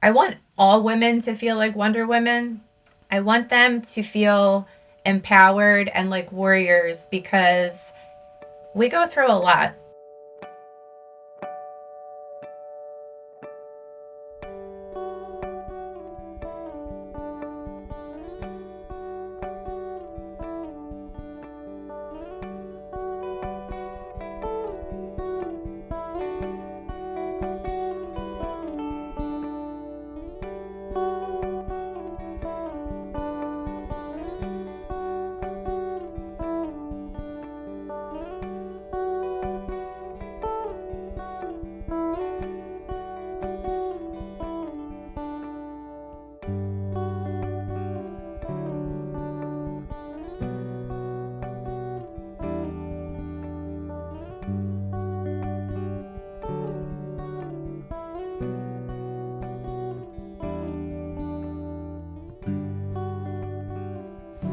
I want all women to feel like Wonder Woman. I want them to feel empowered and like warriors because we go through a lot.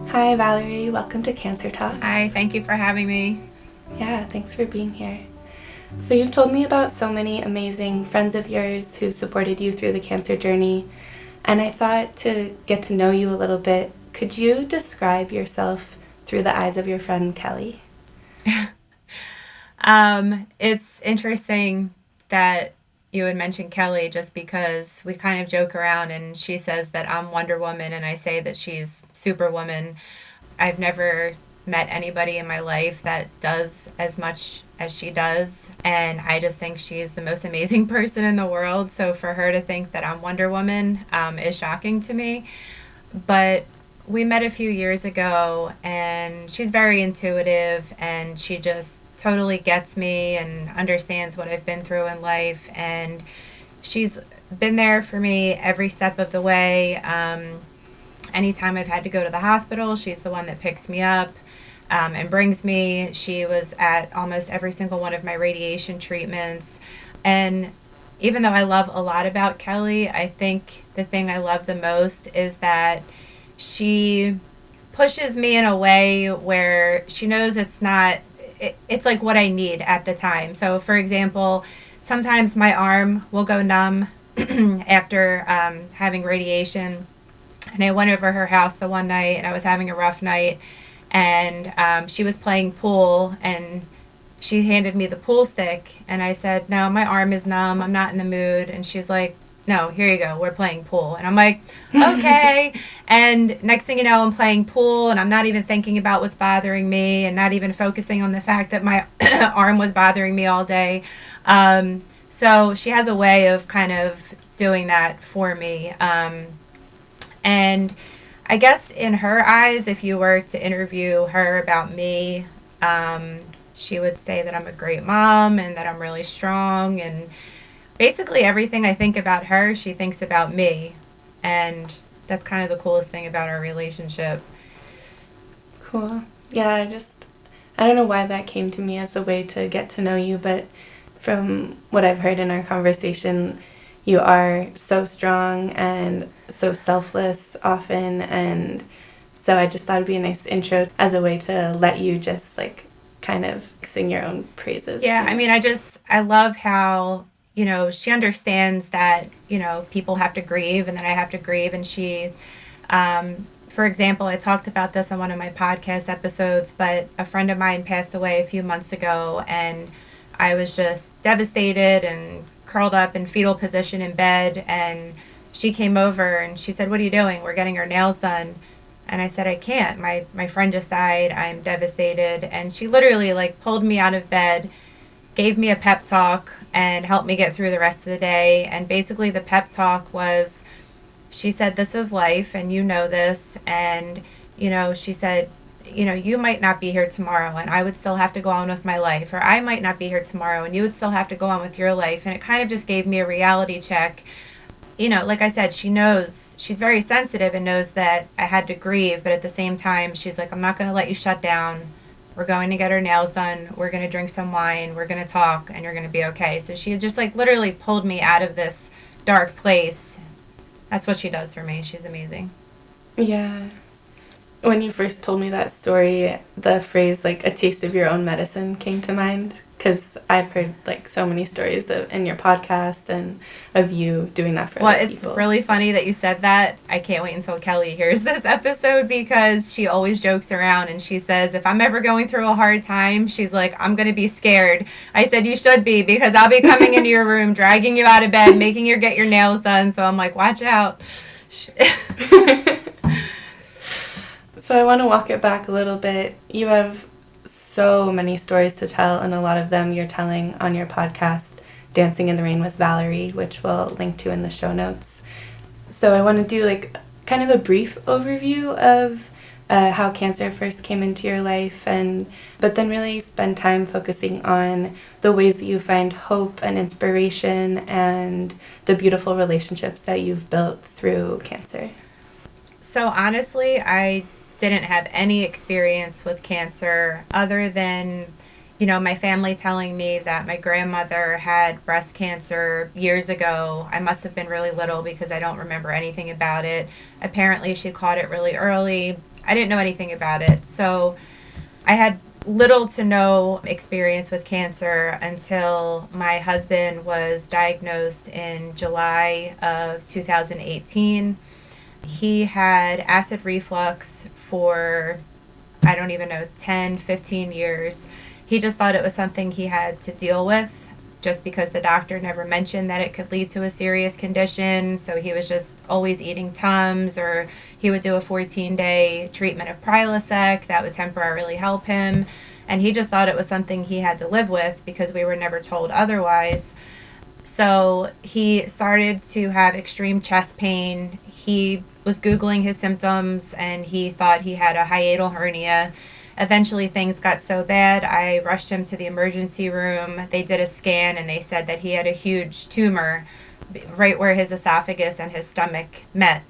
Hi, Valarie. Welcome to Cancer Talks. Hi, thank you for having me. Yeah, thanks for being here. So you've told me about so many amazing friends of yours who supported you through the cancer journey, and I thought to get to know you a little bit, could you describe yourself through the eyes of your friend Kelly? It's interesting that you would mention Kelly just because we kind of joke around and she says that I'm Wonder Woman and I say that she's Superwoman. I've never met anybody in my life that does as much as she does, and I just think she's the most amazing person in the world. So for her to think that I'm Wonder Woman is shocking to me. But we met a few years ago and she's very intuitive and she just totally gets me and understands what I've been through in life, and she's been there for me every step of the way. Anytime I've had to go to the hospital, she's the one that picks me up and brings me. She was at almost every single one of my radiation treatments. And even though I love a lot about Kelly, I think the thing I love the most is that she pushes me in a way where she knows it's like what I need at the time. So, for example, sometimes my arm will go numb after having radiation. And I went over her house the one night and I was having a rough night, and she was playing pool and she handed me the pool stick and I said, no, my arm is numb, I'm not in the mood. And she's like, no, here you go, we're playing pool. And I'm like, okay. And next thing you know, I'm playing pool and I'm not even thinking about what's bothering me and not even focusing on the fact that my arm was bothering me all day. So she has a way of kind of doing that for me. And I guess in her eyes, if you were to interview her about me, she would say that I'm a great mom and that I'm really strong. And basically everything I think about her, she thinks about me. And that's kind of the coolest thing about our relationship. Cool. Yeah, I don't know why that came to me as a way to get to know you, but from what I've heard in our conversation, you are so strong and so selfless often, and so I just thought it'd be a nice intro as a way to let you just like kind of sing your own praises. Yeah, I mean, I love how, she understands that, people have to grieve and that I have to grieve. And she, for example, I talked about this on one of my podcast episodes, but a friend of mine passed away a few months ago and I was just devastated and curled up in fetal position in bed, and she came over and she said, what are you doing? We're getting our nails done. And I said, I can't. My friend just died. I'm devastated. And she literally like pulled me out of bed, gave me a pep talk, and helped me get through the rest of the day. And basically the pep talk was, she said, this is life and you know this. And, she said, you might not be here tomorrow and I would still have to go on with my life, or I might not be here tomorrow and you would still have to go on with your life. And it kind of just gave me a reality check. Like I said, she knows, she's very sensitive and knows that I had to grieve, but at the same time, she's like, I'm not going to let you shut down. We're going to get our nails done. We're going to drink some wine. We're going to talk and you're going to be okay. So she just like literally pulled me out of this dark place. That's what she does for me. She's amazing. Yeah. When you first told me that story, the phrase like a taste of your own medicine came to mind. because I've heard like so many stories in your podcast and of you doing that for other people. Well, it's really funny that you said that. I can't wait until Kelly hears this episode because she always jokes around and she says, if I'm ever going through a hard time, she's like, I'm going to be scared. I said, you should be, because I'll be coming into your room, dragging you out of bed, making you get your nails done. So I'm like, watch out. So I want to walk it back a little bit. You have so many stories to tell, and a lot of them you're telling on your podcast, Dancing in the Rain with Valarie, which we'll link to in the show notes. So I want to do like kind of a brief overview of how cancer first came into your life, but then really spend time focusing on the ways that you find hope and inspiration and the beautiful relationships that you've built through cancer. So honestly, I didn't have any experience with cancer other than, my family telling me that my grandmother had breast cancer years ago. I must have been really little because I don't remember anything about it. Apparently, she caught it really early. I didn't know anything about it. So I had little to no experience with cancer until my husband was diagnosed in July of 2018. He had acid reflux for, I don't even know, 10, 15 years. He just thought it was something he had to deal with just because the doctor never mentioned that it could lead to a serious condition. So he was just always eating Tums, or he would do a 14-day treatment of Prilosec that would temporarily help him. And he just thought it was something he had to live with because we were never told otherwise. So he started to have extreme chest pain. He was Googling his symptoms and he thought he had a hiatal hernia. Eventually things got so bad, I rushed him to the emergency room. They did a scan and they said that he had a huge tumor right where his esophagus and his stomach met.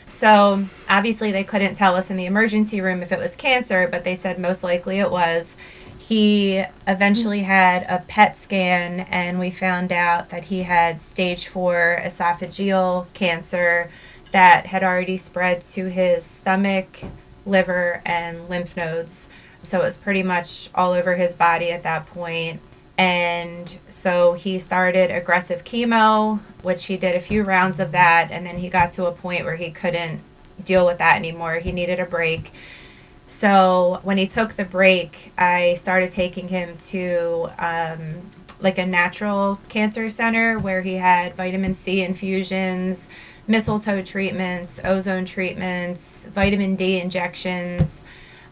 So obviously they couldn't tell us in the emergency room if it was cancer, but they said most likely it was. He eventually had a PET scan, and we found out that he had stage 4 esophageal cancer that had already spread to his stomach, liver, and lymph nodes. So it was pretty much all over his body at that point. And so he started aggressive chemo, which he did a few rounds of that, and then he got to a point where he couldn't deal with that anymore. He needed a break. So when he took the break, I started taking him to like a natural cancer center where he had vitamin C infusions, mistletoe treatments, ozone treatments, vitamin D injections.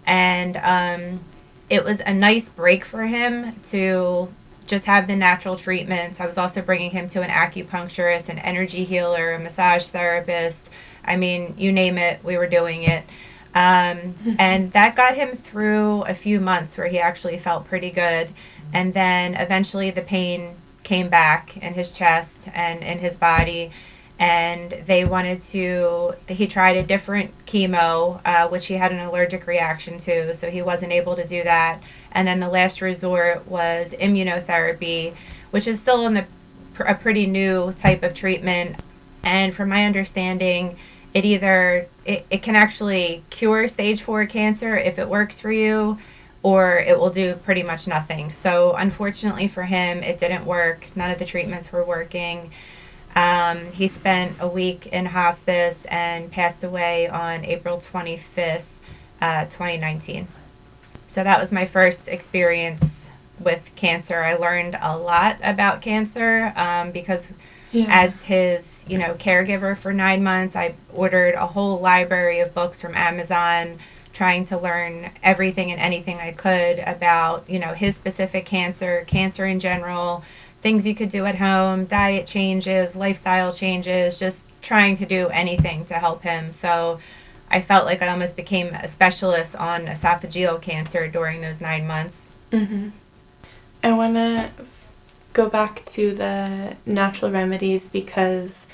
And it was a nice break for him to just have the natural treatments. I was also bringing him to an acupuncturist, an energy healer, a massage therapist. I mean, you name it, we were doing it. And that got him through a few months where he actually felt pretty good. And then eventually the pain came back in his chest and in his body. And he tried a different chemo, which he had an allergic reaction to. So he wasn't able to do that. And then the last resort was immunotherapy, which is still a pretty new type of treatment. And from my understanding, it can actually cure stage 4 cancer if it works for you, or it will do pretty much nothing. So unfortunately for him, it didn't work. None of the treatments were working. He spent a week in hospice and passed away on April 25th, 2019. So that was my first experience with cancer. I learned a lot about cancer because as his, caregiver for 9 months, I ordered a whole library of books from Amazon, trying to learn everything and anything I could about, his specific cancer in general, things you could do at home, diet changes, lifestyle changes, just trying to do anything to help him. So I felt like I almost became a specialist on esophageal cancer during those 9 months. Mm-hmm. I want to go back to the natural remedies because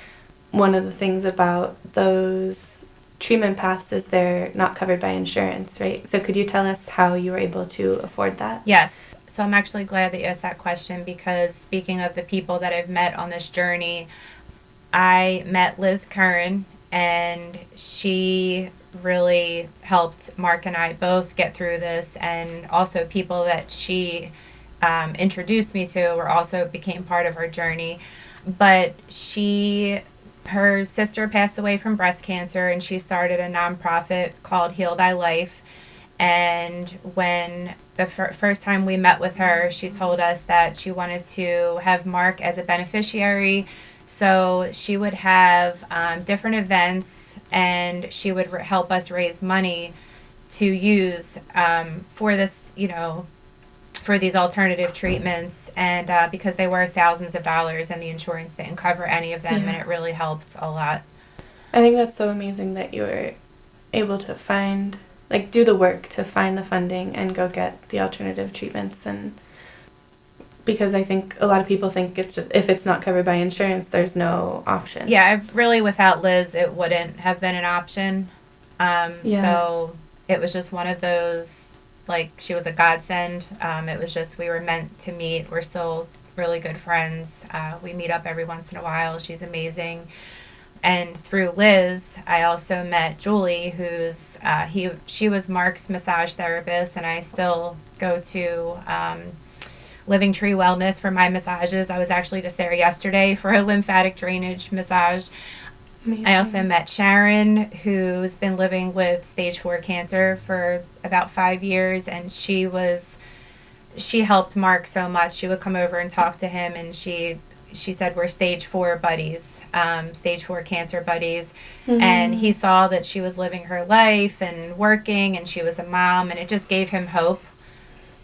one of the things about those treatment paths is they're not covered by insurance, right? So could you tell us how you were able to afford that? Yes. So I'm actually glad that you asked that question because speaking of the people that I've met on this journey, I met Liz Curran, and she really helped Mark and I both get through this, and also people that she introduced me to, or also became part of our journey. But her sister passed away from breast cancer, and she started a nonprofit called Heal Thy Life. And when the first time we met with her, she told us that she wanted to have Mark as a beneficiary. So she would have different events, and she would help us raise money to use for this, for these alternative treatments. And because they were thousands of dollars and the insurance didn't cover any of them, and it really helped a lot. I think that's so amazing that you were able to do the work to find the funding and go get the alternative treatments. And because I think a lot of people think if it's not covered by insurance, there's no option. Yeah, without Liz, it wouldn't have been an option. So it was just one of those, she was a godsend. It was just, we were meant to meet. We're still really good friends. We meet up every once in a while. She's amazing. And through Liz, I also met Julie, who's she was Mark's massage therapist, and I still go to Living Tree Wellness for my massages. I was actually just there yesterday for a lymphatic drainage massage. Amazing. I also met Sharon, who's been living with stage 4 cancer for about 5 years, and she helped Mark so much. She would come over and talk to him, and she said we're stage 4 buddies, stage 4 cancer buddies. Mm-hmm. And he saw that she was living her life and working, and she was a mom, and it just gave him hope.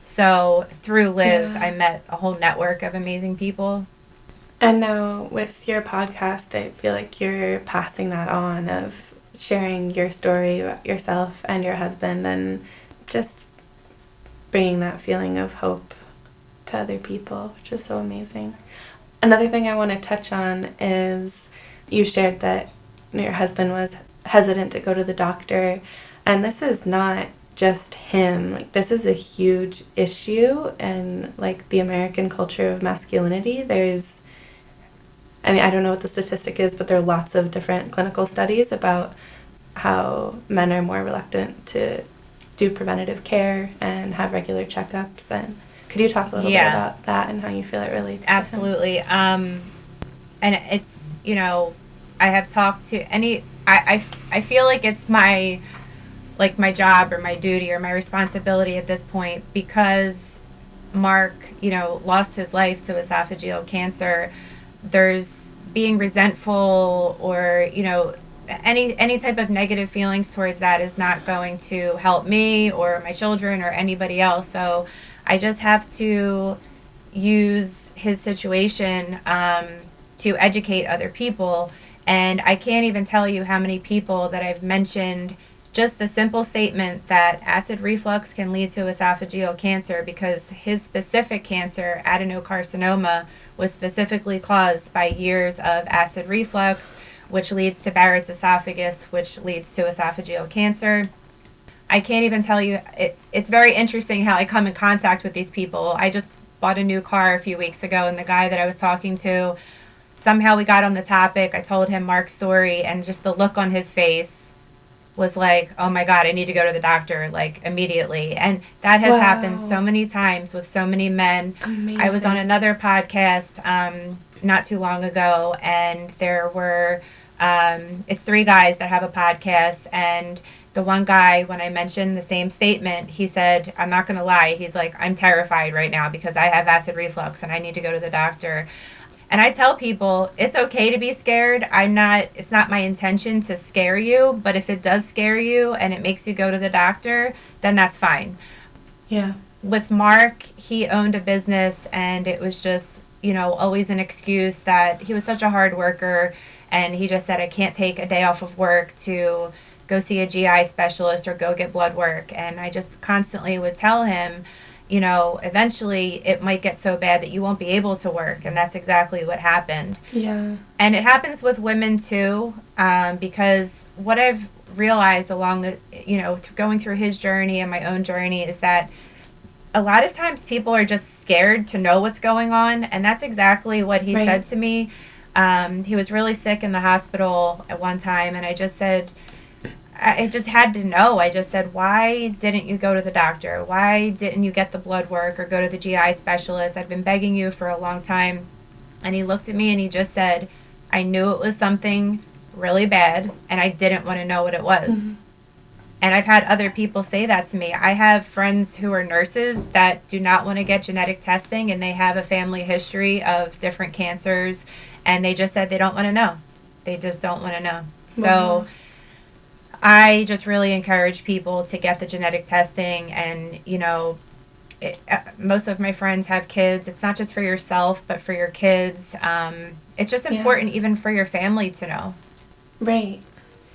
So through Liz, I met a whole network of amazing people. And now with your podcast, I feel like you're passing that on, of sharing your story about yourself and your husband, and just bringing that feeling of hope to other people, which is so amazing. Another thing I want to touch on is you shared that your husband was hesitant to go to the doctor, and this is not just him. This is a huge issue in the American culture of masculinity. I don't know what the statistic is, but there are lots of different clinical studies about how men are more reluctant to do preventative care and have regular checkups. And could you talk a little bit about that and how you feel it relates? Absolutely. And it's, I have talked to I feel like it's my job or my duty or my responsibility at this point, because Mark, lost his life to esophageal cancer. There's being resentful or, any type of negative feelings towards that is not going to help me or my children or anybody else. So I just have to use his situation to educate other people. And I can't even tell you how many people that I've mentioned just the simple statement that acid reflux can lead to esophageal cancer, because his specific cancer, adenocarcinoma, was specifically caused by years of acid reflux, which leads to Barrett's esophagus, which leads to esophageal cancer. I can't even tell you, it's very interesting how I come in contact with these people. I just bought a new car a few weeks ago, and the guy that I was talking to, somehow we got on the topic. I told him Mark's story, and just the look on his face was like, oh my God, I need to go to the doctor, immediately. And that has happened so many times with so many men. Amazing. I was on another podcast not too long ago, and there were, it's 3 guys that have a podcast, and the one guy, when I mentioned the same statement, he said, I'm not going to lie, he's like, I'm terrified right now because I have acid reflux and I need to go to the doctor. And I tell people, it's okay to be scared. It's not my intention to scare you, but if it does scare you and it makes you go to the doctor, then that's fine. Yeah. With Mark, he owned a business, and it was just, always an excuse that he was such a hard worker, and he just said, I can't take a day off of work to go see a GI specialist or go get blood work. And I just constantly would tell him, eventually it might get so bad that you won't be able to work. And that's exactly what happened. Yeah. And it happens with women too, because what I've realized along the, going through his journey and my own journey is that a lot of times people are just scared to know what's going on. And that's exactly what he said to me. He was really sick in the hospital at one time, and I just said, I just had to know. I just said, why didn't you go to the doctor? Why didn't you get the blood work or go to the GI specialist? I've been begging you for a long time. And he looked at me and he just said, I knew it was something really bad and I didn't want to know what it was. Mm-hmm. And I've had other people say that to me. I have friends who are nurses that do not want to get genetic testing, and they have a family history of different cancers, and they just said they don't want to know. They just don't want to know. So I just really encourage people to get the genetic testing. And, most of my friends have kids. It's not just for yourself, but for your kids. It's just important even for your family to know. Right.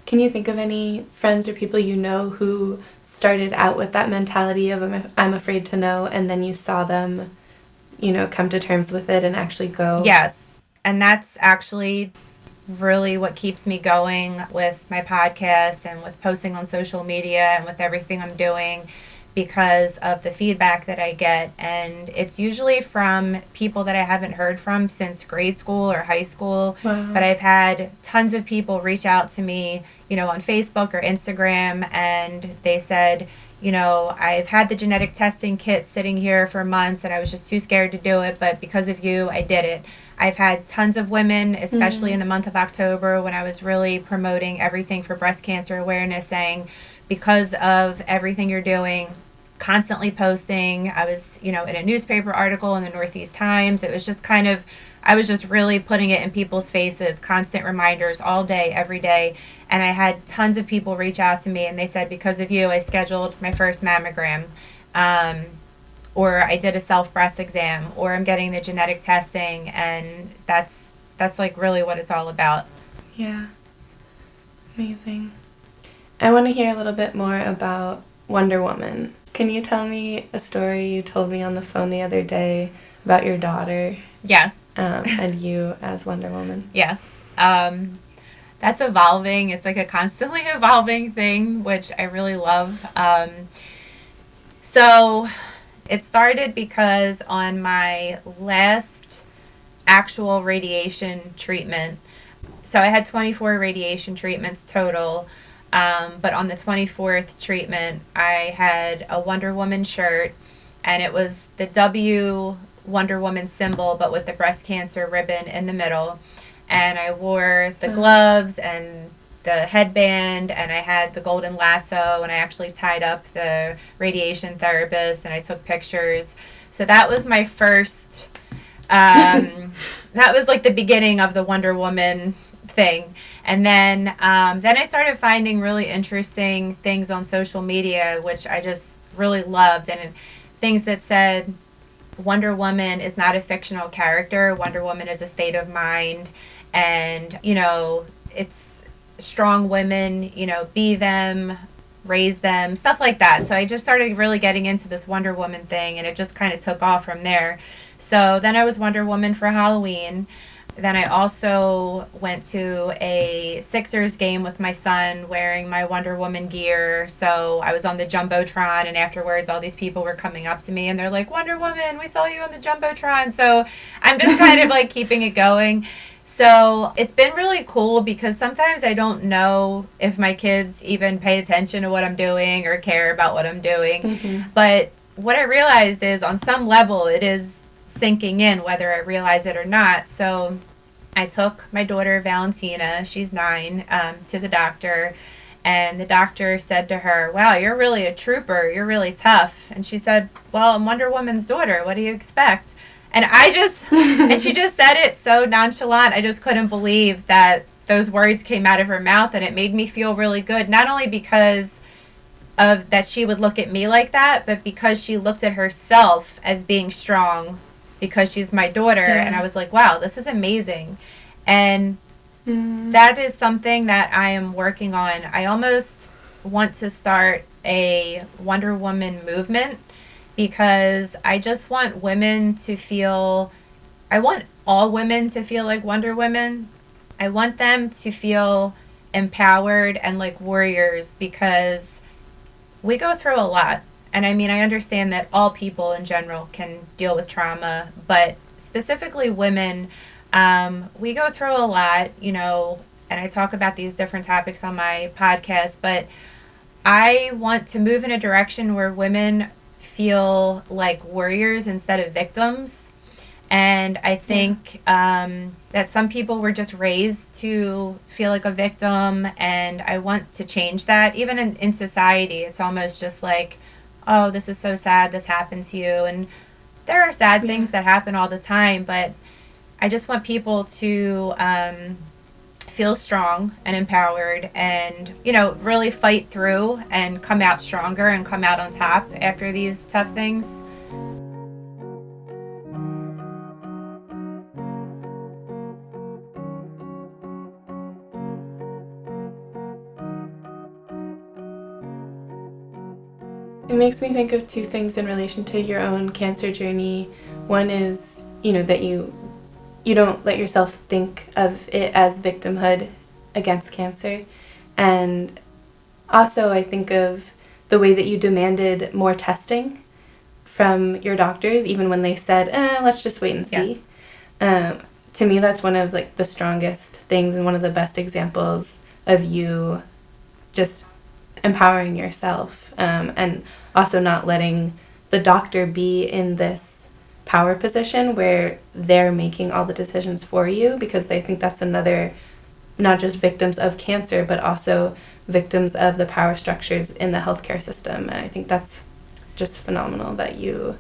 Can you think of any friends or people you know who started out with that mentality of I'm afraid to know, and then you saw them, come to terms with it and actually go? Yes. And that's actually really what keeps me going with my podcast and with posting on social media and with everything I'm doing, because of the feedback that I get. And it's usually from people that I haven't heard from since grade school or high school. Wow. But I've had tons of people reach out to me, on Facebook or Instagram, and they said, I've had the genetic testing kit sitting here for months and I was just too scared to do it, but because of you, I did it. I've had tons of women, especially in the month of October when I was really promoting everything for breast cancer awareness, saying, because of everything you're doing, constantly posting. I was, in a newspaper article in the Northeast Times. It was just I was just really putting it in people's faces, constant reminders all day, every day. And I had tons of people reach out to me and they said, because of you, I scheduled my first mammogram, or I did a self-breast exam, or I'm getting the genetic testing. And that's like really what it's all about. Yeah. Amazing. I want to hear a little bit more about Wonderwoman. Can you tell me a story you told me on the phone the other day about your daughter? Yes. And you as Wonderwoman? Yes. That's evolving. It's like a constantly evolving thing, which I really love. So it started because on my last actual radiation treatment, so I had 24 radiation treatments total. But on the 24th treatment, I had a Wonder Woman shirt, and it was the W Wonder Woman symbol, but with the breast cancer ribbon in the middle. And I wore the gloves and the headband, and I had the golden lasso, and I actually tied up the radiation therapist, and I took pictures. So that was my first, that was like the beginning of the Wonder Woman thing. And then I started finding really interesting things on social media, which I just really loved, and things that said Wonder Woman is not a fictional character. Wonder Woman is a state of mind, and it's strong women, be them, raise them, stuff like that. So I just started really getting into this Wonder Woman thing, and it just kind of took off from there. So then I was Wonder Woman for Halloween. Then I also went to a Sixers game with my son wearing my Wonder Woman gear. So I was on the Jumbotron, and afterwards all these people were coming up to me and they're like, Wonder Woman, we saw you on the Jumbotron. So I'm just kind of like keeping it going. So it's been really cool because sometimes I don't know if my kids even pay attention to what I'm doing or care about what I'm doing. Mm-hmm. But what I realized is on some level it is sinking in, whether I realize it or not. So I took my daughter Valentina, she's 9, to the doctor, and the doctor said to her, wow, you're really a trooper, you're really tough. And she said, well, I'm Wonder Woman's daughter, what do you expect? And and she just said it so nonchalant. I just couldn't believe that those words came out of her mouth, and it made me feel really good, not only because of that she would look at me like that, but because she looked at herself as being strong because she's my daughter. Yeah. And I was like, wow, this is amazing. And that is something that I am working on. I almost want to start a Wonder Woman movement, because I just want women to feel, I want all women to feel like Wonder Women. I want them to feel empowered and like warriors, because we go through a lot. And I mean, I understand that all people in general can deal with trauma, but specifically women, we go through a lot. and I talk about these different topics on my podcast, but I want to move in a direction where women feel like warriors instead of victims. And I think that some people were just raised to feel like a victim, and I want to change that. Even in society, it's almost just like, oh, this is so sad, this happened to you. And there are sad things that happen all the time, but I just want people to feel strong and empowered and, really fight through and come out stronger and come out on top after these tough things. It makes me think of two things in relation to your own cancer journey. One is, that you don't let yourself think of it as victimhood against cancer. And also I think of the way that you demanded more testing from your doctors, even when they said, let's just wait and see. Yeah. To me, that's one of the strongest things and one of the best examples of you just empowering yourself, and also not letting the doctor be in this power position where they're making all the decisions for you, because they think that's another, not just victims of cancer, but also victims of the power structures in the healthcare system. And I think that's just phenomenal that you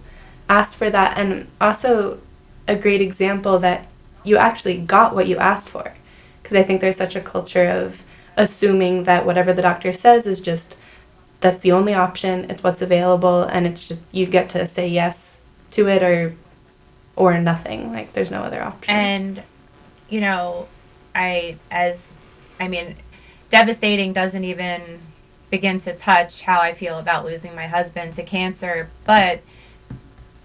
asked for that, and also a great example that you actually got what you asked for, because I think there's such a culture of assuming that whatever the doctor says is just, that's the only option, it's what's available, and it's just, you get to say yes to it or nothing. There's no other option. And devastating doesn't even begin to touch how I feel about losing my husband to cancer, but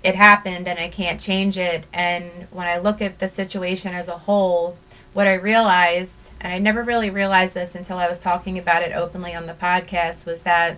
it happened and I can't change it. And when I look at the situation as a whole, what I realized, and I never really realized this until I was talking about it openly on the podcast, was that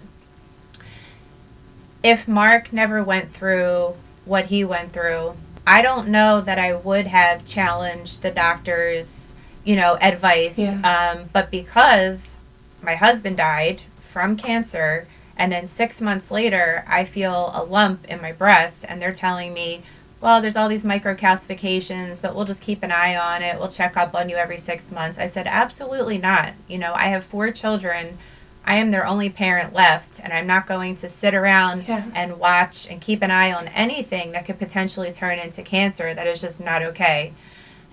if Mark never went through what he went through, I don't know that I would have challenged the doctor's, advice. Yeah. But because my husband died from cancer, and then 6 months later, I feel a lump in my breast, and they're telling me, well, there's all these microcalcifications, but we'll just keep an eye on it. We'll check up on you every 6 months. I said, absolutely not. I have 4 children. I am their only parent left, and I'm not going to sit around and watch and keep an eye on anything that could potentially turn into cancer. That is just not okay.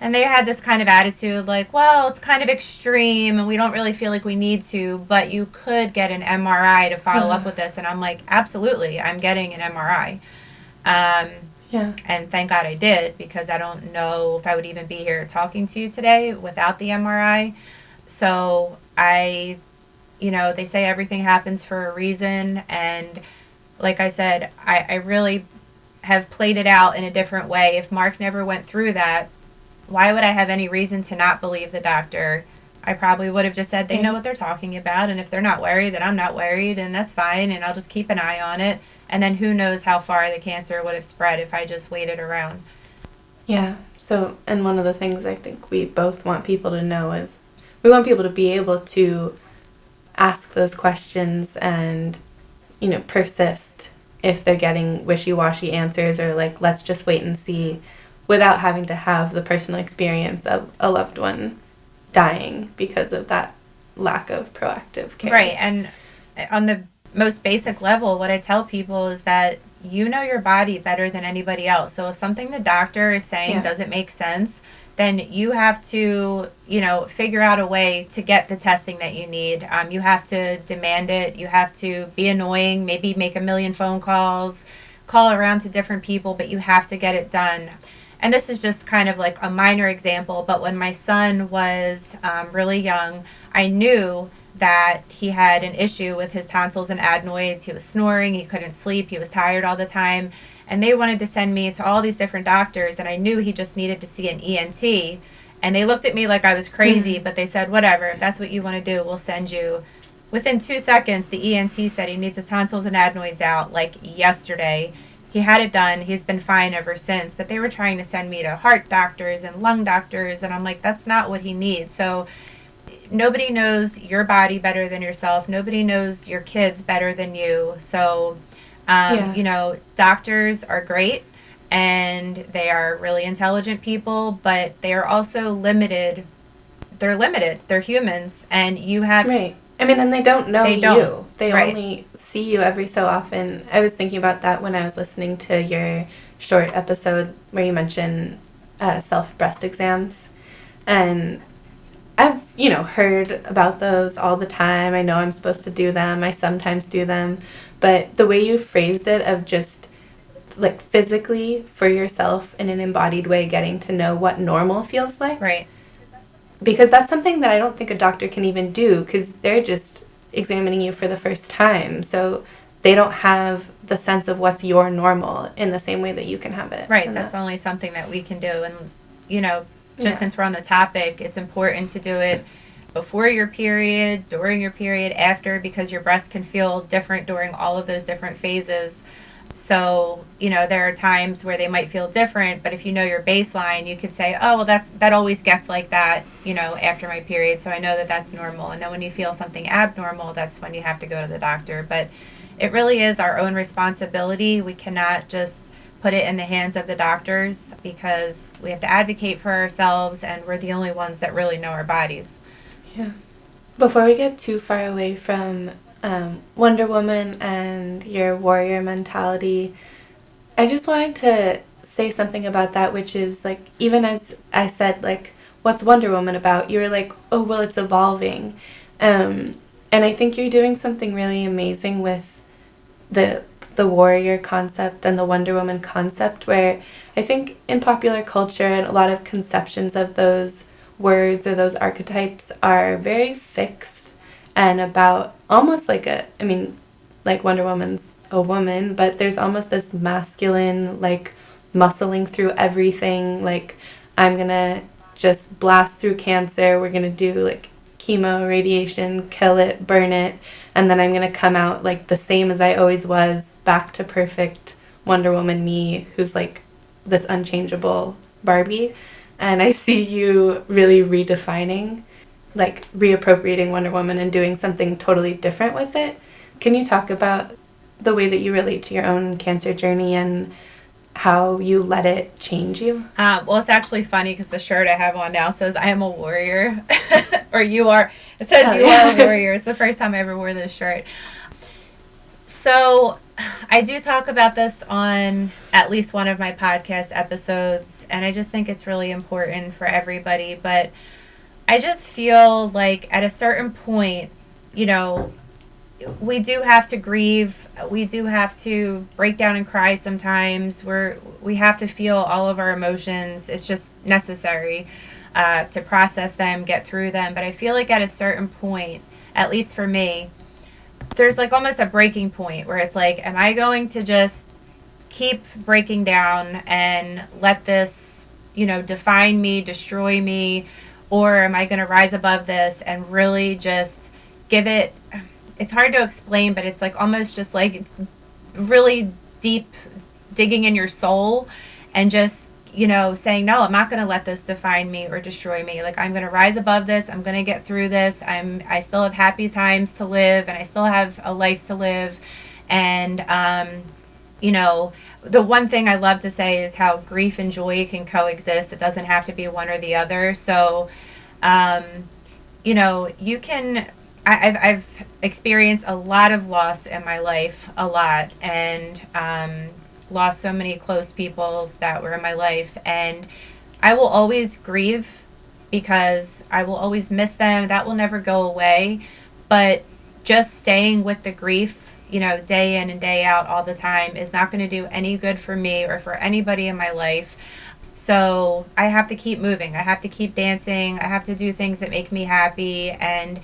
And they had this kind of attitude like, well, it's kind of extreme and we don't really feel like we need to, but you could get an MRI to follow up with this. And I'm like, absolutely, I'm getting an MRI. And thank God I did, because I don't know if I would even be here talking to you today without the MRI. So they say everything happens for a reason. And like I said, I really have played it out in a different way. If Mark never went through that, why would I have any reason to not believe the doctor? I probably would have just said they know what they're talking about, and if they're not worried, then I'm not worried, and that's fine, and I'll just keep an eye on it. And then who knows how far the cancer would have spread if I just waited around. Yeah. So, and one of the things I think we both want people to know is we want people to be able to ask those questions and, persist if they're getting wishy-washy answers or let's just wait and see, without having to have the personal experience of a loved one dying because of that lack of proactive care. Right. And on the most basic level, what I tell people is that you know your body better than anybody else. So if something the doctor is saying doesn't make sense, then you have to, figure out a way to get the testing that you need. You have to demand it. You have to be annoying, maybe make a million phone calls, call around to different people, but you have to get it done. And this is just kind of like a minor example, but when my son was really young, I knew that he had an issue with his tonsils and adenoids. He was snoring, he couldn't sleep, he was tired all the time. And they wanted to send me to all these different doctors, and I knew he just needed to see an ENT. And they looked at me like I was crazy, but they said, whatever, if that's what you want to do, we'll send you. Within 2 seconds, the ENT said he needs his tonsils and adenoids out, yesterday. He had it done. He's been fine ever since. But they were trying to send me to heart doctors and lung doctors. And I'm like, that's not what he needs. So nobody knows your body better than yourself. Nobody knows your kids better than you. So, Yeah. doctors are great and they are really intelligent people, but they are also limited. They're limited. They're humans, and you have. Right. I mean, and they don't know They don't. you. They Right. only see you every so often. I was thinking about that when I was listening to your short episode where you mentioned self breast exams. And I've, heard about those all the time. I know I'm supposed to do them. I sometimes do them. But the way you phrased it of just like physically for yourself in an embodied way getting to know what normal feels like. Right. Because that's something that I don't think a doctor can even do because they're just examining you for the first time. So they don't have the sense of what's your normal in the same way that you can have it. Right. And That's only something that we can do. And, just Yeah. since we're on the topic, it's important to do it before your period, during your period, after, because your breast can feel different during all of those different phases. So, there are times where they might feel different, but if you know your baseline, you could say, oh, well, that always gets like that, after my period. So I know that that's normal. And then when you feel something abnormal, that's when you have to go to the doctor. But it really is our own responsibility. We cannot just put it in the hands of the doctors because we have to advocate for ourselves, and we're the only ones that really know our bodies. Yeah. Before we get too far away from Wonder Woman and your warrior mentality, I just wanted to say something about that, which is like, even as I said, like, what's Wonder Woman about? You were like, oh, well, it's evolving. And I think you're doing something really amazing with the warrior concept and the Wonder Woman concept, where I think in popular culture and a lot of conceptions of those words or those archetypes are very fixed and about almost like like Wonder Woman's a woman, but there's almost this masculine, like, muscling through everything, like, I'm gonna just blast through cancer, we're gonna do, like, chemo, radiation, kill it, burn it, and then I'm gonna come out, like, the same as I always was, back to perfect Wonder Woman me, who's, like, this unchangeable Barbie. And I see you really redefining, like, reappropriating Wonder Woman and doing something totally different with it. Can you talk about the way that you relate to your own cancer journey and how you let it change you? Well, it's actually funny because the shirt I have on now says I am a warrior. Or you are. It says you are a warrior. It's the first time I ever wore this shirt. So I do talk about this on at least one of my podcast episodes, and I just think it's really important for everybody. But I just feel like at a certain point, we do have to grieve. We do have to break down and cry sometimes. We have to feel all of our emotions. It's just necessary to process them, get through them. But I feel like at a certain point, at least for me, there's like almost a breaking point where it's like, am I going to just keep breaking down and let this, define me, destroy me? Or am I going to rise above this and really just give it... It's hard to explain, but it's like almost just like really deep digging in your soul and just, saying, no, I'm not going to let this define me or destroy me. Like, I'm going to rise above this. I'm going to get through this. I still have happy times to live, and I still have a life to live. And, the one thing I love to say is how grief and joy can coexist. It doesn't have to be one or the other. So, you can... I've experienced a lot of loss in my life, a lot, and lost so many close people that were in my life, and I will always grieve because I will always miss them. That will never go away, but just staying with the grief, day in and day out all the time is not going to do any good for me or for anybody in my life. So I have to keep moving. I have to keep dancing. I have to do things that make me happy. And,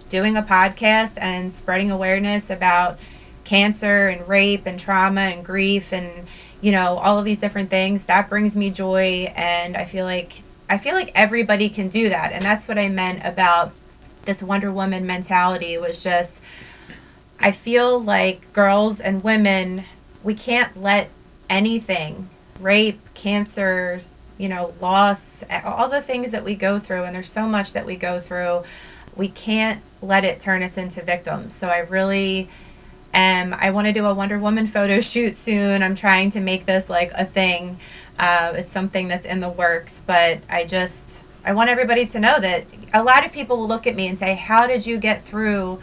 doing a podcast and spreading awareness about cancer and rape and trauma and grief and, all of these different things, that brings me joy. And I feel like everybody can do that. And that's what I meant about this Wonder Woman mentality, was just, I feel like girls and women, we can't let anything, rape, cancer, loss, all the things that we go through, and there's so much that we go through, we can't let it turn us into victims. So I really I want to do a Wonder Woman photo shoot soon. I'm trying to make this like a thing. It's something that's in the works, but I want everybody to know that a lot of people will look at me and say, how did you get through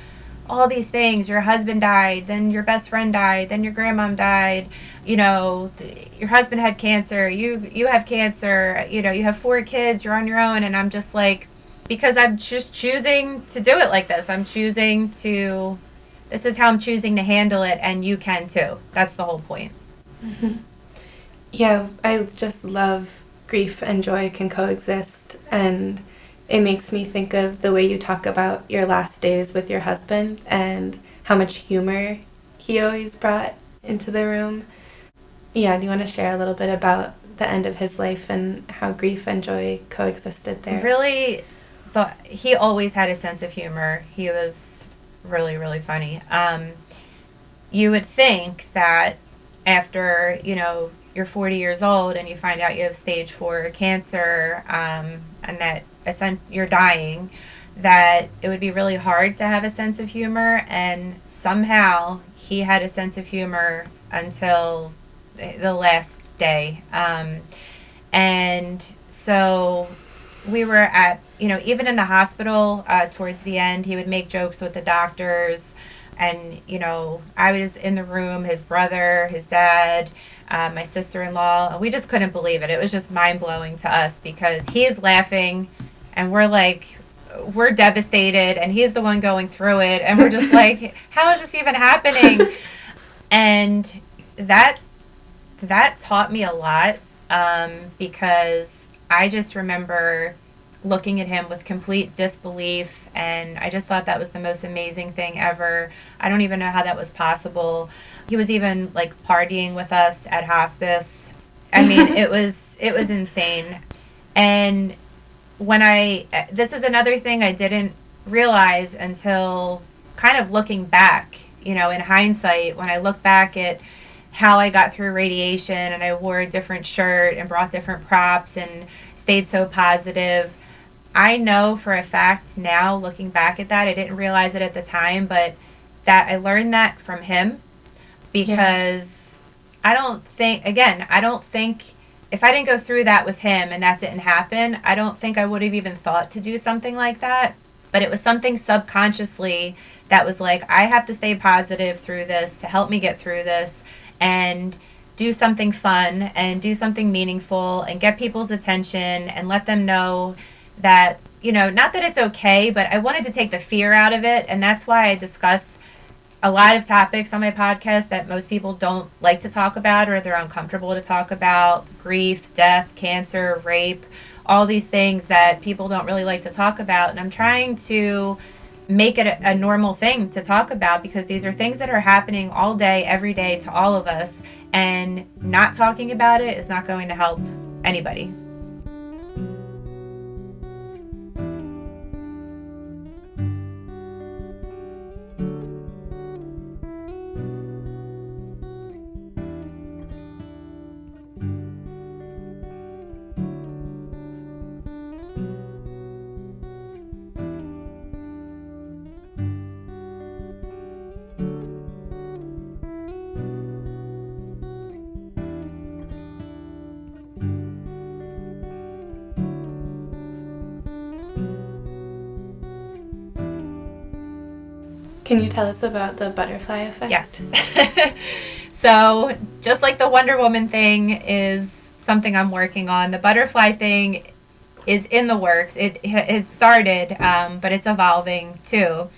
all these things? Your husband died, then your best friend died, then your grandmom died, your husband had cancer, you have cancer, you have 4 kids, you're on your own. And I'm just like, because I'm just choosing to do it like this. This is how I'm choosing to handle it, and you can too. That's the whole point. Mm-hmm. Yeah, I just love grief and joy can coexist, and it makes me think of the way you talk about your last days with your husband and how much humor he always brought into the room. Yeah, do you want to share a little bit about the end of his life and how grief and joy coexisted there? Really, he always had a sense of humor. He was really, really funny. You would think that after, you're 40 years old and you find out you have stage 4 cancer, and that you're dying, that it would be really hard to have a sense of humor. And somehow he had a sense of humor until the last day. And so we were at, even in the hospital, towards the end, he would make jokes with the doctors. And, I was in the room, his brother, his dad, my sister-in-law, and we just couldn't believe it. It was just mind-blowing to us because he's laughing and we're devastated, and he's the one going through it. And we're just like, how is this even happening? And that taught me a lot, because I just remember looking at him with complete disbelief, and I just thought that was the most amazing thing ever. I don't even know how that was possible. He was even like partying with us at hospice. I mean, it was insane. And this is another thing I didn't realize until kind of looking back, in hindsight, when I look back at how I got through radiation and I wore a different shirt and brought different props and stayed so positive. I know for a fact now, looking back at that, I didn't realize it at the time, but that I learned that from him, because I don't think if I didn't go through that with him and that didn't happen, I don't think I would have even thought to do something like that. But it was something subconsciously that was like, I have to stay positive through this to help me get through this and do something fun and do something meaningful and get people's attention and let them know that, not that it's okay, but I wanted to take the fear out of it. And that's why I discuss a lot of topics on my podcast that most people don't like to talk about, or they're uncomfortable to talk about: grief, death, cancer, rape, all these things that people don't really like to talk about. And I'm trying to make it a normal thing to talk about, because these are things that are happening all day, every day to all of us, and not talking about it is not going to help anybody. Can you tell us about the butterfly effect? Yes. So just like the Wonder Woman thing is something I'm working on, the butterfly thing is in the works. It has started, but it's evolving too.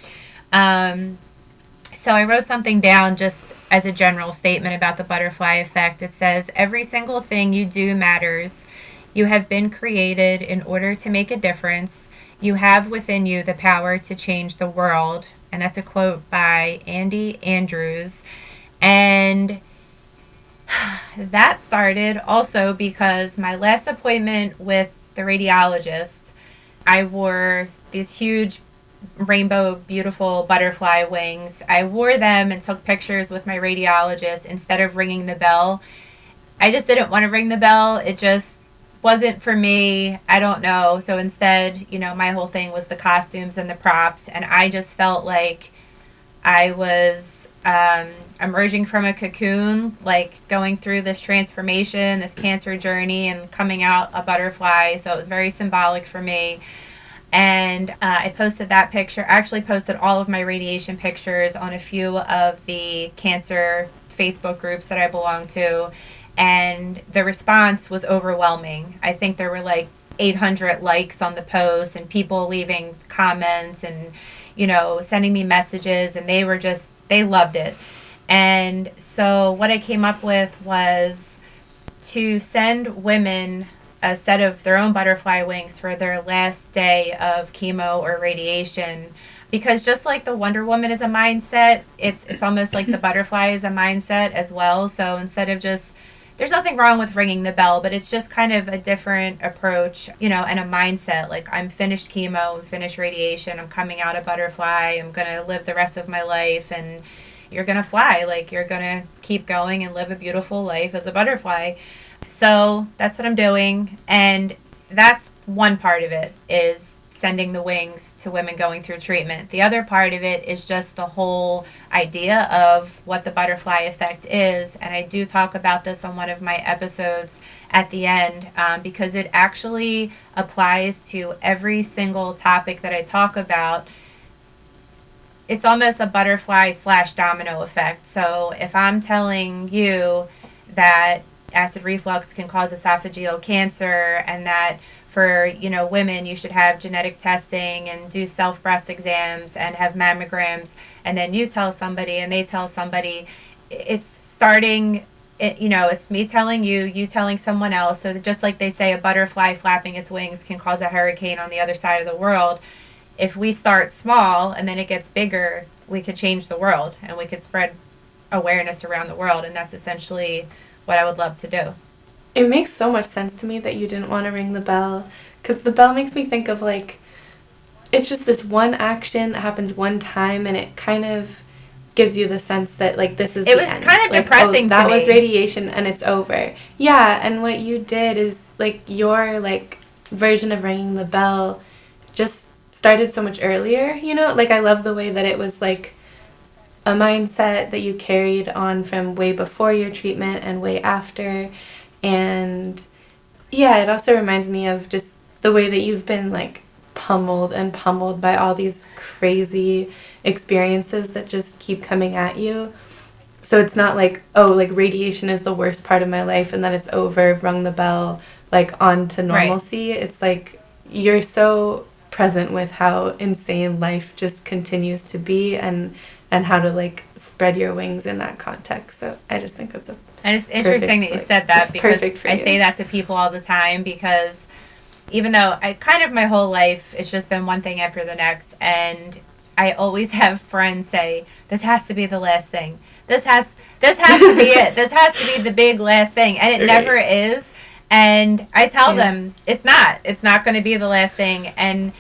So I wrote something down just as a general statement about the butterfly effect. It says, every single thing you do matters. You have been created in order to make a difference. You have within you the power to change the world. And that's a quote by Andy Andrews. And that started also because my last appointment with the radiologist, I wore these huge rainbow beautiful butterfly wings. I wore them and took pictures with my radiologist instead of ringing the bell. I just didn't want to ring the bell. It just wasn't for me. I don't know. So instead, my whole thing was the costumes and the props. And I just felt like I was emerging from a cocoon, like going through this transformation, this cancer journey, and coming out a butterfly. So it was very symbolic for me. And I posted that picture. I actually posted all of my radiation pictures on a few of the cancer Facebook groups that I belong to. And the response was overwhelming. I think there were like 800 likes on the post, and people leaving comments and, sending me messages, and they loved it. And so what I came up with was to send women a set of their own butterfly wings for their last day of chemo or radiation, because just like the Wonderwoman is a mindset, it's almost like the butterfly is a mindset as well. So instead of just, there's nothing wrong with ringing the bell, but it's just kind of a different approach, and a mindset. Like, I'm finished chemo, I'm finished radiation, I'm coming out a butterfly, I'm gonna live the rest of my life, and you're gonna fly. Like, you're gonna keep going and live a beautiful life as a butterfly. So that's what I'm doing. And that's one part of it, is sending the wings to women going through treatment. The other part of it is just the whole idea of what the butterfly effect is. And I do talk about this on one of my episodes at the end, because it actually applies to every single topic that I talk about. It's almost a butterfly / domino effect. So if I'm telling you that acid reflux can cause esophageal cancer, and that for women you should have genetic testing and do self breast exams and have mammograms, and then you tell somebody and they tell somebody, it's starting, it's me telling you telling someone else. So just like they say a butterfly flapping its wings can cause a hurricane on the other side of the world, if we start small and then it gets bigger, we could change the world, and we could spread awareness around the world. And that's essentially what I would love to do. It makes so much sense to me that you didn't want to ring the bell, because the bell makes me think of, like, it's just this one action that happens one time, and it kind of gives you the sense that, like, this is it the was end. kind of like, depressing that to me. was radiation and it's over. Yeah, and what you did is, like, your, like, version of ringing the bell just started so much earlier, Like, I love the way that it was, like, a mindset that you carried on from way before your treatment and way after. And yeah, it also reminds me of just the way that you've been, like, pummeled and pummeled by all these crazy experiences that just keep coming at you. So it's not like, oh, like, radiation is the worst part of my life and then it's over, rung the bell, like, on to normalcy. Right. It's like you're so present with how insane life just continues to be, and how to, like, spread your wings in that context. So I just think that's and it's interesting that you said that, because I say that to people all the time, because even though my whole life, it's just been one thing after the next, and I always have friends say, this has to be the last thing. This has to be it. This has to be the big last thing. And it never is. And I tell them, it's not going to be the last thing. And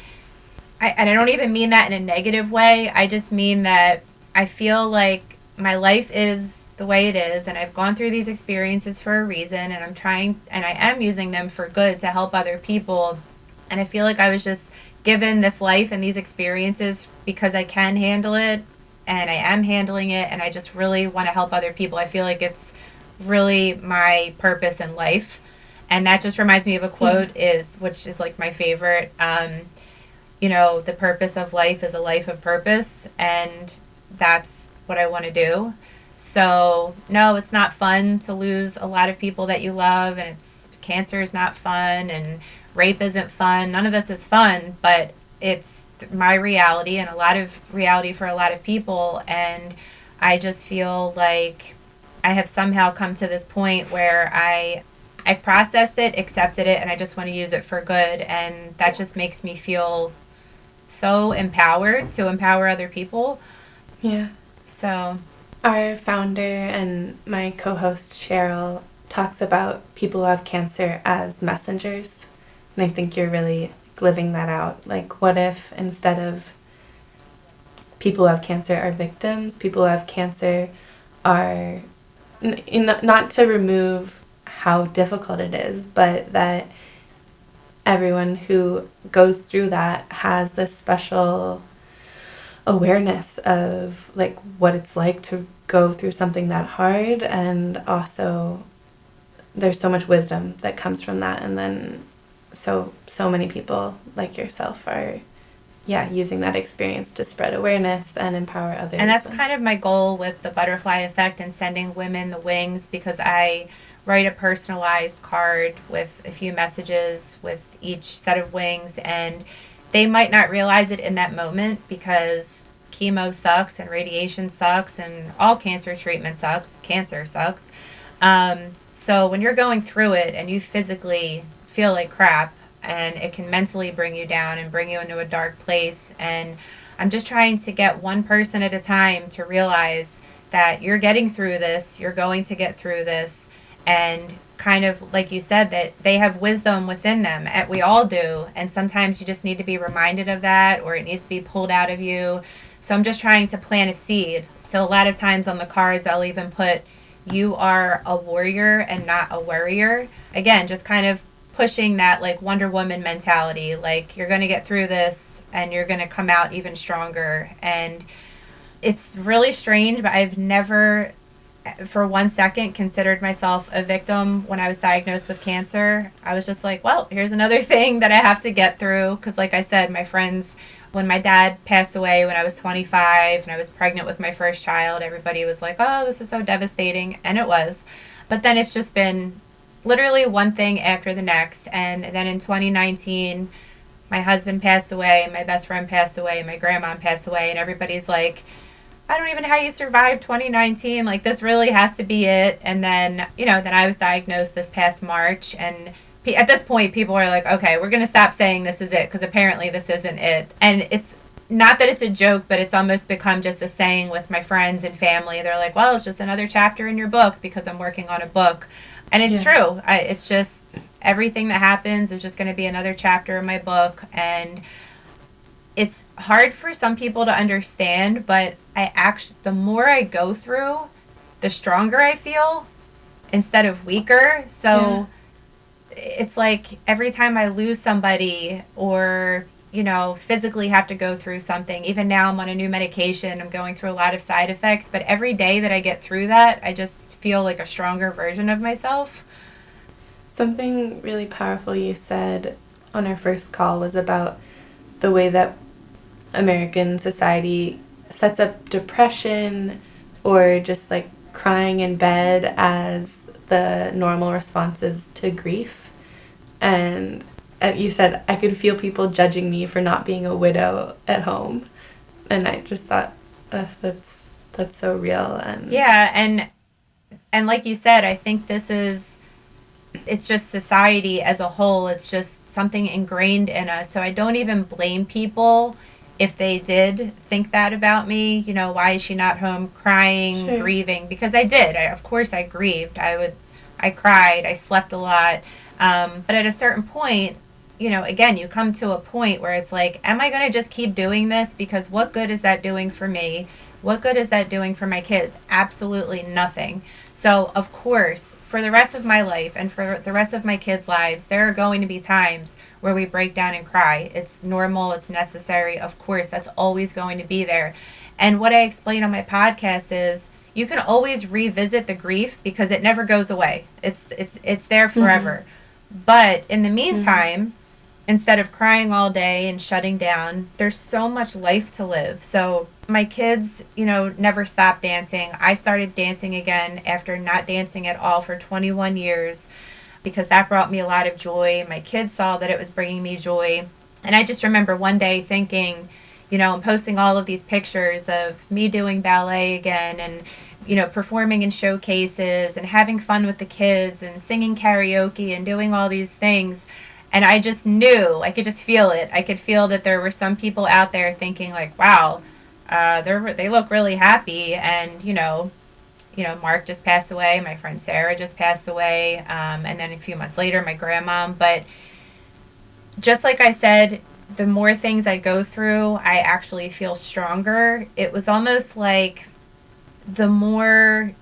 I don't even mean that in a negative way. I just mean that I feel like my life is the way it is, and I've gone through these experiences for a reason, and I am using them for good to help other people. And I feel like I was just given this life and these experiences because I can handle it, and I am handling it, and I just really want to help other people. I feel like it's really my purpose in life. And that just reminds me of a quote, which is like my favorite. The purpose of life is a life of purpose, and that's what I want to do. So, no, it's not fun to lose a lot of people that you love, and cancer is not fun, and rape isn't fun. None of this is fun, but it's my reality and a lot of reality for a lot of people. And I just feel like I have somehow come to this point where I've processed it, accepted it, and I just want to use it for good. And that just makes me feel so empowered to empower other people. Yeah. So our founder and my co-host Cheryl talks about people who have cancer as messengers. And I think you're really living that out. Like, what if instead of people who have cancer are victims, people who have cancer are, not to remove how difficult it is, but that everyone who goes through that has this special awareness of like what it's like to go through something that hard, and also there's so much wisdom that comes from that. And then so many people like yourself are using that experience to spread awareness and empower others. And that's kind of my goal with the butterfly effect and sending women the wings, because I write a personalized card with a few messages with each set of wings, and they might not realize it in that moment because chemo sucks and radiation sucks and all cancer treatment sucks. Cancer sucks. So when you're going through it and you physically feel like crap, and it can mentally bring you down and bring you into a dark place, and I'm just trying to get one person at a time to realize that you're getting through this, you're going to get through this, and kind of like you said, that they have wisdom within them, and we all do, and sometimes you just need to be reminded of that, or it needs to be pulled out of you. So I'm just trying to plant a seed. So a lot of times on the cards I'll even put, you are a warrior and not a worrier. Again, just kind of pushing that like Wonderwoman mentality, like you're going to get through this and you're going to come out even stronger. And it's really strange, but I've never for 1 second considered myself a victim when I was diagnosed with cancer. I was just like, well, here's another thing that I have to get through. Because like I said, my friends, when my dad passed away when I was 25 and I was pregnant with my first child, everybody was like, oh, this is so devastating. And it was. But then it's just been literally one thing after the next. And then in 2019, my husband passed away, my best friend passed away, my grandma passed away, and everybody's like, I don't even know how you survived 2019. Like, this really has to be it. And then, then I was diagnosed this past March. And at this point, people are like, okay, we're going to stop saying this is it, because apparently this isn't it. And it's not that it's a joke, but it's almost become just a saying with my friends and family. They're like, well, it's just another chapter in your book, because I'm working on a book. And it's true. It's just everything that happens is just going to be another chapter in my book. And it's hard for some people to understand, but the more I go through, the stronger I feel instead of weaker. So it's like every time I lose somebody or, physically have to go through something, even now I'm on a new medication, I'm going through a lot of side effects, but every day that I get through that, I just feel like a stronger version of myself. Something really powerful you said on our first call was about the way that American society sets up depression or just like crying in bed as the normal responses to grief. And you said, I could feel people judging me for not being a widow at home. And I just thought, that's so real. And and like you said, I think it's just society as a whole. It's just something ingrained in us. So I don't even blame people if they did think that about me. Why is she not home crying, grieving? Because I did. Of course I grieved. I cried. I slept a lot. But at a certain point, again, you come to a point where it's like, am I going to just keep doing this? Because what good is that doing for me? What good is that doing for my kids? Absolutely nothing. So, of course, for the rest of my life and for the rest of my kids' lives, there are going to be times where we break down and cry. It's normal. It's necessary. Of course, that's always going to be there. And what I explain on my podcast is you can always revisit the grief because it never goes away. It's there forever. Mm-hmm. But in the meantime, instead of crying all day and shutting down, there's so much life to live. So my kids, never stopped dancing. I started dancing again after not dancing at all for 21 years because that brought me a lot of joy. My kids saw that it was bringing me joy. And I just remember one day thinking, I'm posting all of these pictures of me doing ballet again and, performing in showcases and having fun with the kids and singing karaoke and doing all these things. And I just knew, I could just feel it. I could feel that there were some people out there thinking like, wow, they look really happy. And, Mark just passed away. My friend Sarah just passed away. And then a few months later, my grandma. But just like I said, the more things I go through, I actually feel stronger. It was almost like the more,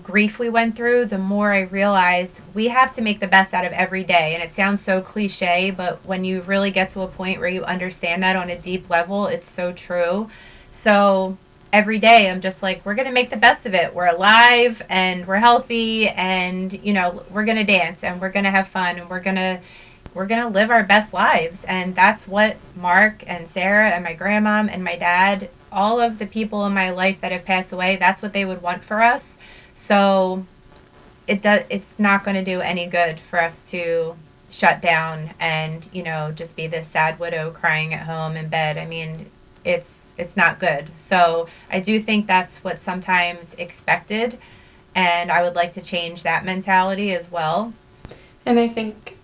grief we went through, the more I realized we have to make the best out of every day. And it sounds so cliche, but when you really get to a point where you understand that on a deep level, it's so true. So every day I'm just like, we're going to make the best of it. We're alive and we're healthy, and, we're going to dance and we're going to have fun, and we're going to live our best lives. And that's what Mark and Sarah and my grandmom and my dad, all of the people in my life that have passed away, that's what they would want for us. So it's not going to do any good for us to shut down and, just be this sad widow crying at home in bed. I mean, it's not good. So I do think that's what's sometimes expected, and I would like to change that mentality as well. And I think,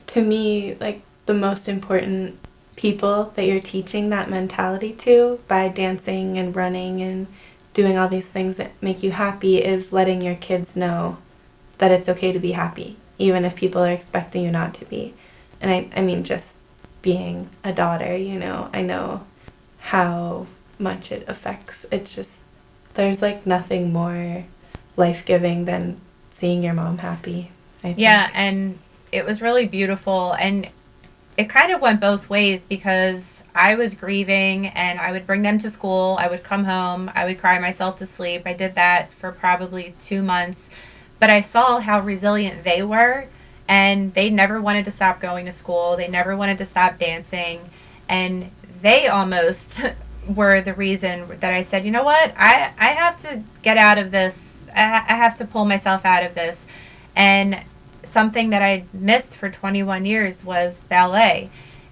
to me, like, the most important people that you're teaching that mentality to by dancing and running and doing all these things that make you happy is letting your kids know that it's okay to be happy, even if people are expecting you not to be. And I mean, just being a daughter, I know how much it affects. It's just, there's like nothing more life-giving than seeing your mom happy, I think. Yeah, and it was really beautiful. And it kind of went both ways, because I was grieving and I would bring them to school. I would come home. I would cry myself to sleep. I did that for probably 2 months. But I saw how resilient they were, and they never wanted to stop going to school. They never wanted to stop dancing. And they almost were the reason that I said, you know what? I have to get out of this. I have to pull myself out of this. And something that I missed for 21 years was ballet.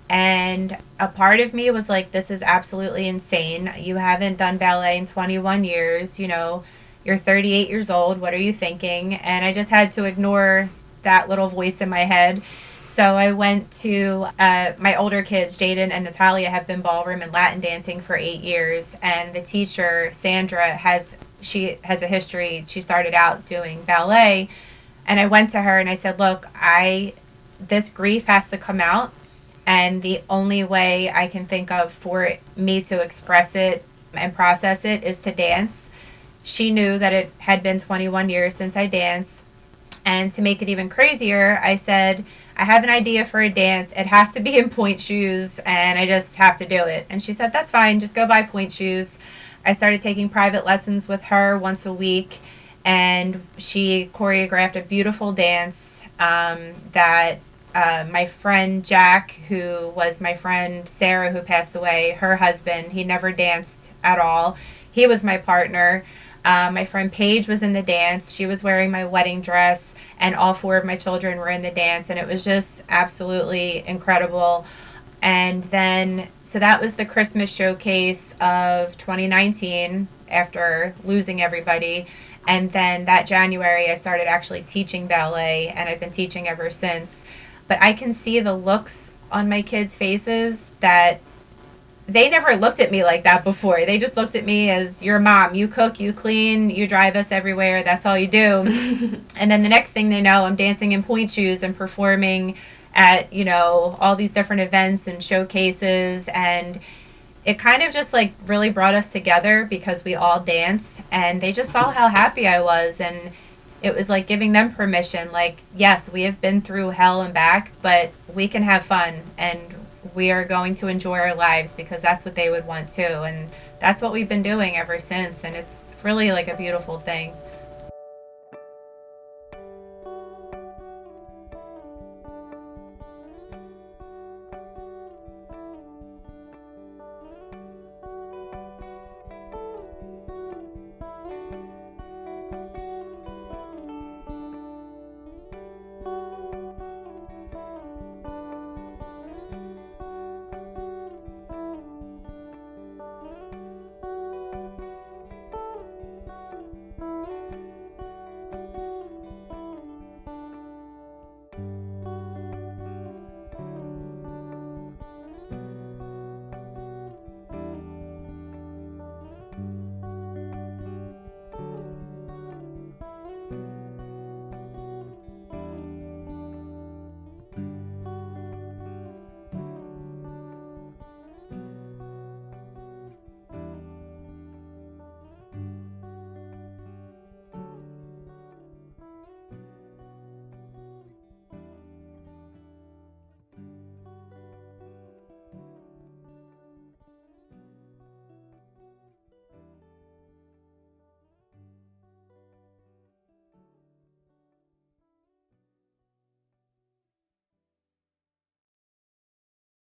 And a part of me was like, this is absolutely insane. You haven't done ballet in 21 years. You're 38 years old. What are you thinking? And I just had to ignore that little voice in my head. So I went to my older kids, Jaden and Natalia, have been ballroom and Latin dancing for 8 years. And the teacher, Sandra, she has a history. She started out doing ballet. And I went to her and I said, look, this grief has to come out. And the only way I can think of for me to express it and process it is to dance. She knew that it had been 21 years since I danced. And to make it even crazier, I said, I have an idea for a dance. It has to be in pointe shoes, and I just have to do it. And she said, that's fine. Just go buy pointe shoes. I started taking private lessons with her once a week, and she choreographed a beautiful dance that my friend Jack, who was my friend Sarah, who passed away, her husband, he never danced at all. He was my partner. My friend Paige was in the dance. She was wearing my wedding dress, and all 4 of my children were in the dance, and it was just absolutely incredible. And then, so that was the Christmas showcase of 2019 after losing everybody. And then that January, I started actually teaching ballet, and I've been teaching ever since. But I can see the looks on my kids' faces that they never looked at me like that before. They just looked at me as your mom. You cook, you clean, you drive us everywhere. That's all you do. And then the next thing they know, I'm dancing in pointe shoes and performing at, all these different events and showcases. And it kind of just like really brought us together because we all dance, and they just saw how happy I was. And it was like giving them permission. Like, yes, we have been through hell and back, but we can have fun, and we are going to enjoy our lives, because that's what they would want too. And that's what we've been doing ever since. And it's really like a beautiful thing.